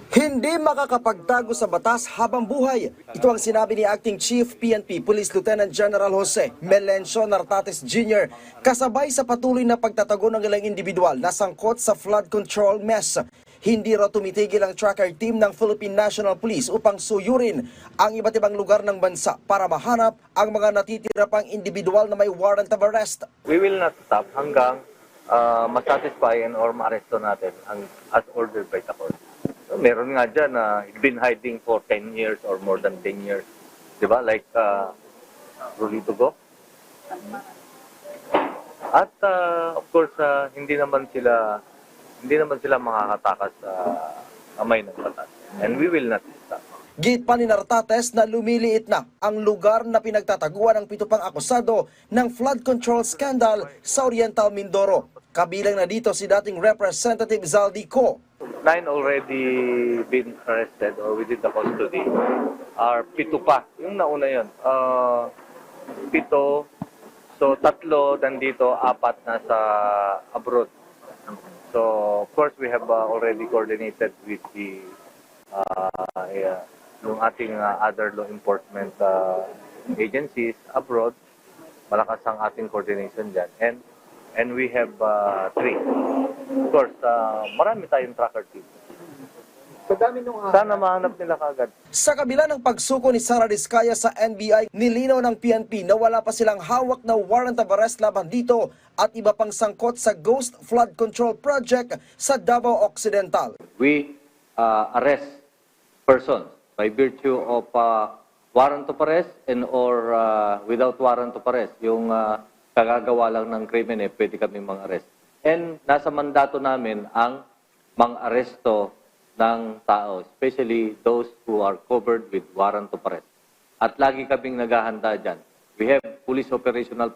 Hindi makakapagtago sa batas habang buhay. Ito ang sinabi ni Acting Chief PNP Police Lieutenant General Jose Melencio Nartates Jr. kasabay sa patuloy na pagtatago ng ilang individual na sangkot sa flood control mess. Hindi raw tumitigil ang tracker team ng Philippine National Police upang suyurin ang iba't ibang lugar ng bansa para mahanap ang mga natitira pang individual na may warrant of arrest. We will not stop hanggang masatisfy or maaresto natin as ordered by the court. So, meron nga dyan na been hiding for 10 years or more than 10 years. Di ba? Like Rolito Go. At of course, hindi naman sila makakatakas sa kamay ng batas. And we will not stop. Git pa ni Nartates na lumiliit na ang lugar na pinagtataguan ng 7 pang akusado ng flood control scandal sa Oriental Mindoro. Kabilang na dito si dating Representative Zaldi Co. 9 already been arrested or within the custody. Are 7 pa. Yung nauna yun. 7. So 3 nandito, 4 nasa abroad. So of course we have already coordinated with the yung ating other law enforcement agencies abroad. Malakas ang ating coordination dyan. And we have 3. Of course, marami tayong tracker team. Sana mahanap nila kagad. Sa kabila ng pagsuko ni Sara Diskaya sa NBI, nilinaw ng PNP na wala pa silang hawak na warrant of arrest laban dito at iba pang sangkot sa Ghost Flood Control Project sa Davao Occidental. We arrest persons by virtue of warrant of arrest and or without warrant of arrest. Yung kagagawa lang ng krimen, pwede kami mang-arrest. And nasa mandato namin ang mang-aresto ng tao, especially those who are covered with warrant of arrest. At lagi kaming naghahanda dyan. We have police operational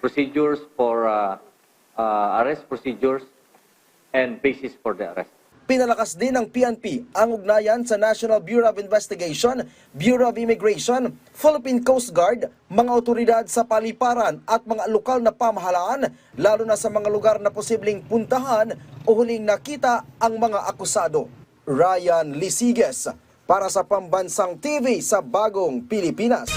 procedures for arrest procedures and basis for the arrest. Pinalakas din ng PNP ang ugnayan sa National Bureau of Investigation, Bureau of Immigration, Philippine Coast Guard, mga otoridad sa paliparan at mga lokal na pamahalaan, lalo na sa mga lugar na posibleng puntahan o huling nakita ang mga akusado. Ryan Lisiges para sa Pambansang TV sa Bagong Pilipinas.